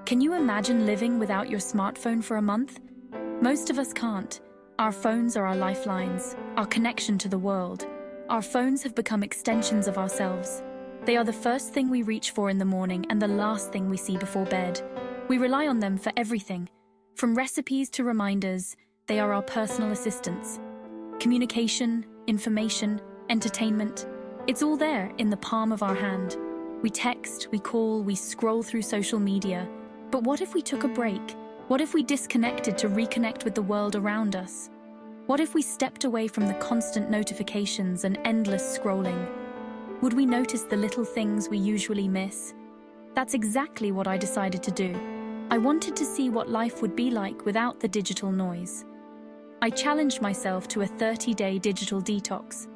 Can you imagine living without your smartphone for a month? Most of us can't. Our phones are our lifelines, our connection to the world. Our phones have become extensions of ourselves. They are the first thing we reach for in the morning and the last thing we see before bed. We rely on them for everything. From recipes to reminders, they are our personal assistants. Communication, information, entertainment, it's all there in the palm of our hand. We text, we call, we scroll through social media. But what if we took a break? What if we disconnected to reconnect with the world around us? What if we stepped away from the constant notifications and endless scrolling? Would we notice the little things we usually miss? That's exactly what I decided to do. I wanted to see what life would be like without the digital noise. I challenged myself to a 30-day digital detox.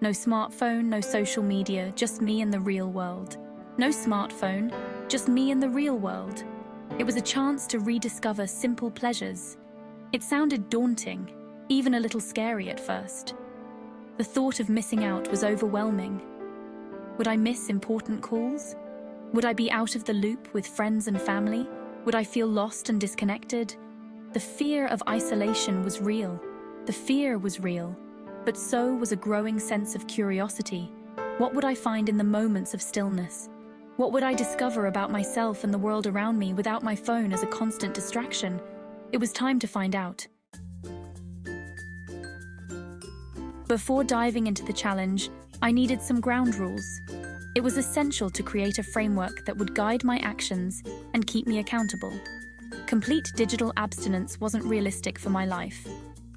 No smartphone, no social media, just me and the real world. No smartphone, just me and the real world. It was a chance to rediscover simple pleasures. It sounded daunting, even a little scary at first. The thought of missing out was overwhelming. Would I miss important calls? Would I be out of the loop with friends and family? Would I feel lost and disconnected? The fear of isolation was real. The fear was real. But so was a growing sense of curiosity. What would I find in the moments of stillness? What would I discover about myself and the world around me without my phone as a constant distraction? It was time to find out. Before diving into the challenge, I needed some ground rules. It was essential to create a framework that would guide my actions and keep me accountable. Complete digital abstinence wasn't realistic for my life.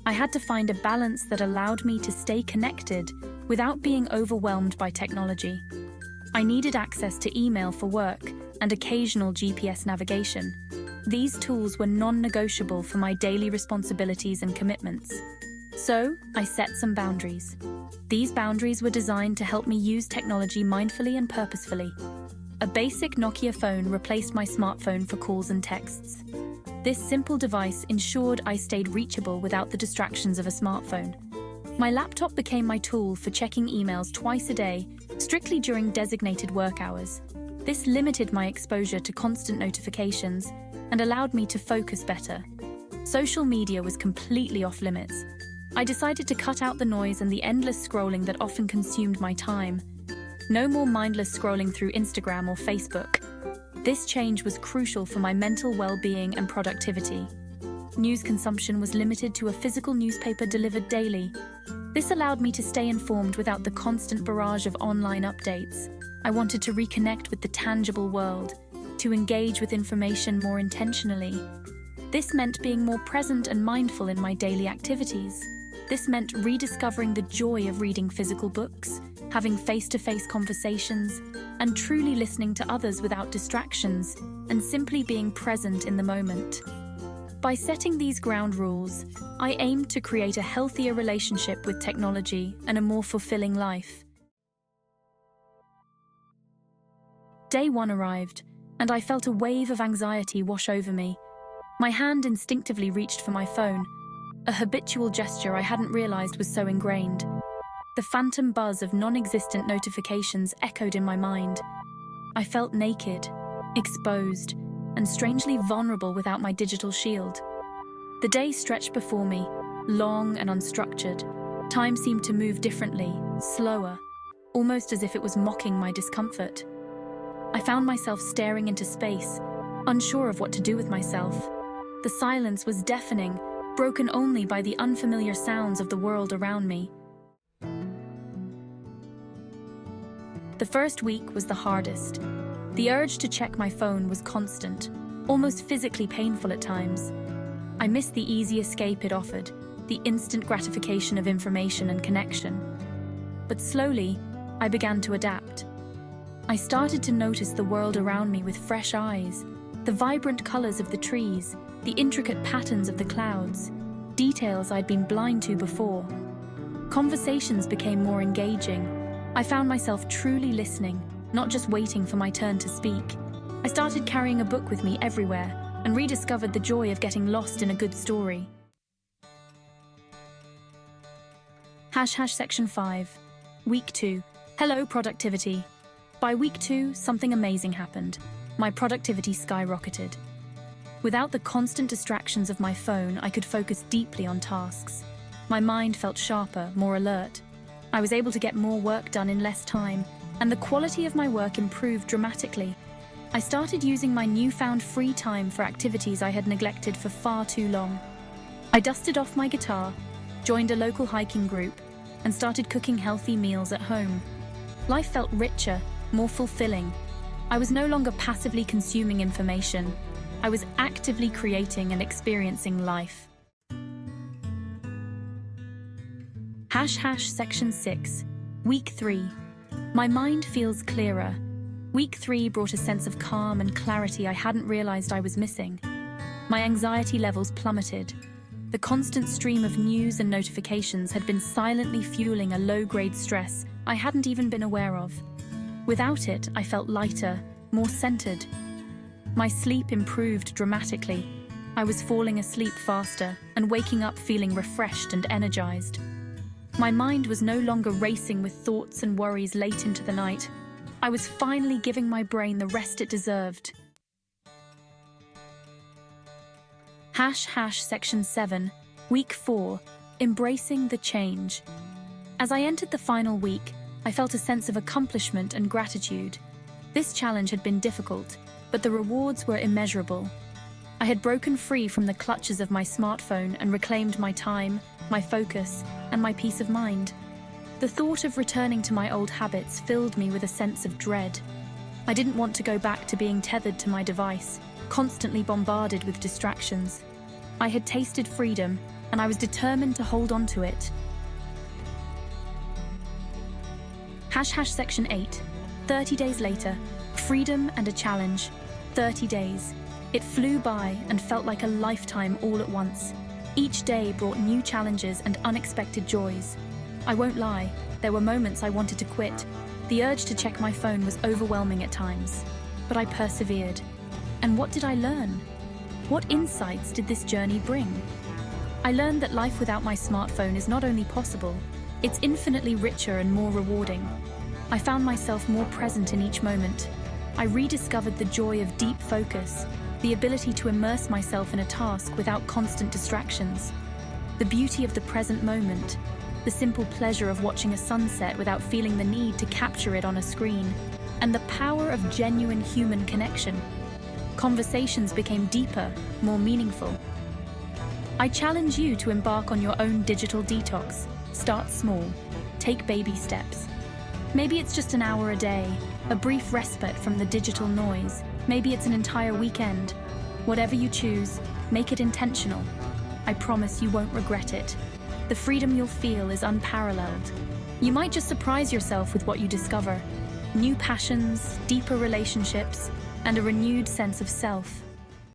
I had to find a balance that allowed me to stay connected without being overwhelmed by technology. I needed access to email for work and occasional GPS navigation. These tools were non-negotiable for my daily responsibilities and commitments. So, I set some boundaries. These boundaries were designed to help me use technology mindfully and purposefully. A basic Nokia phone replaced my smartphone for calls and texts. This simple device ensured I stayed reachable without the distractions of a smartphone. My laptop became my tool for checking emails twice a day, strictly during designated work hours. This limited my exposure to constant notifications and allowed me to focus better. Social media was completely off limits. I decided to cut out the noise and the endless scrolling that often consumed my time. No more mindless scrolling through Instagram or Facebook. This change was crucial for my mental well-being and productivity. News consumption was limited to a physical newspaper delivered daily. This allowed me to stay informed without the constant barrage of online updates. I wanted to reconnect with the tangible world, to engage with information more intentionally. This meant being more present and mindful in my daily activities. This meant rediscovering the joy of reading physical books, having face-to-face conversations, and truly listening to others without distractions, and simply being present in the moment. By setting these ground rules, I aimed to create a healthier relationship with technology and a more fulfilling life. Day 1 arrived, and I felt a wave of anxiety wash over me. My hand instinctively reached for my phone, a habitual gesture I hadn't realized was so ingrained. The phantom buzz of non-existent notifications echoed in my mind. I felt naked, exposed, and strangely vulnerable without my digital shield. The day stretched before me, long and unstructured. Time seemed to move differently, slower, almost as if it was mocking my discomfort. I found myself staring into space, unsure of what to do with myself. The silence was deafening, broken only by the unfamiliar sounds of the world around me. The first week was the hardest. The urge to check my phone was constant, almost physically painful at times. I missed the easy escape it offered, the instant gratification of information and connection. But slowly, I began to adapt. I started to notice the world around me with fresh eyes, the vibrant colors of the trees, the intricate patterns of the clouds, details I'd been blind to before. Conversations became more engaging. I found myself truly listening, not just waiting for my turn to speak. I started carrying a book with me everywhere and rediscovered the joy of getting lost in a good story. Section 5. Week 2. Hello, productivity. By week 2, something amazing happened. My productivity skyrocketed. Without the constant distractions of my phone, I could focus deeply on tasks. My mind felt sharper, more alert. I was able to get more work done in less time, and the quality of my work improved dramatically. I started using my newfound free time for activities I had neglected for far too long. I dusted off my guitar, joined a local hiking group, and started cooking healthy meals at home. Life felt richer, more fulfilling. I was no longer passively consuming information. I was actively creating and experiencing life. Section 6, Week 3. My mind feels clearer. Week 3 brought a sense of calm and clarity I hadn't realized I was missing. My anxiety levels plummeted. The constant stream of news and notifications had been silently fueling a low-grade stress I hadn't even been aware of. Without it, I felt lighter, more centered. My sleep improved dramatically. I was falling asleep faster and waking up feeling refreshed and energized. My mind was no longer racing with thoughts and worries late into the night. I was finally giving my brain the rest it deserved. Section 7, Week 4, Embracing the Change. As I entered the final week, I felt a sense of accomplishment and gratitude. This challenge had been difficult, but the rewards were immeasurable. I had broken free from the clutches of my smartphone and reclaimed my time, my focus, and my peace of mind. The thought of returning to my old habits filled me with a sense of dread. I didn't want to go back to being tethered to my device, constantly bombarded with distractions. I had tasted freedom, and I was determined to hold on to it. Section 8, 30 days later, freedom and a challenge. 30 days. It flew by and felt like a lifetime all at once. Each day brought new challenges and unexpected joys. I won't lie, there were moments I wanted to quit. The urge to check my phone was overwhelming at times. But I persevered. And what did I learn? What insights did this journey bring? I learned that life without my smartphone is not only possible, it's infinitely richer and more rewarding. I found myself more present in each moment. I rediscovered the joy of deep focus, the ability to immerse myself in a task without constant distractions, the beauty of the present moment, the simple pleasure of watching a sunset without feeling the need to capture it on a screen, and the power of genuine human connection. Conversations became deeper, more meaningful. I challenge you to embark on your own digital detox. Start small. Take baby steps. Maybe it's just an hour a day, a brief respite from the digital noise. Maybe it's an entire weekend. Whatever you choose, make it intentional. I promise you won't regret it. The freedom you'll feel is unparalleled. You might just surprise yourself with what you discover. New passions, deeper relationships, and a renewed sense of self.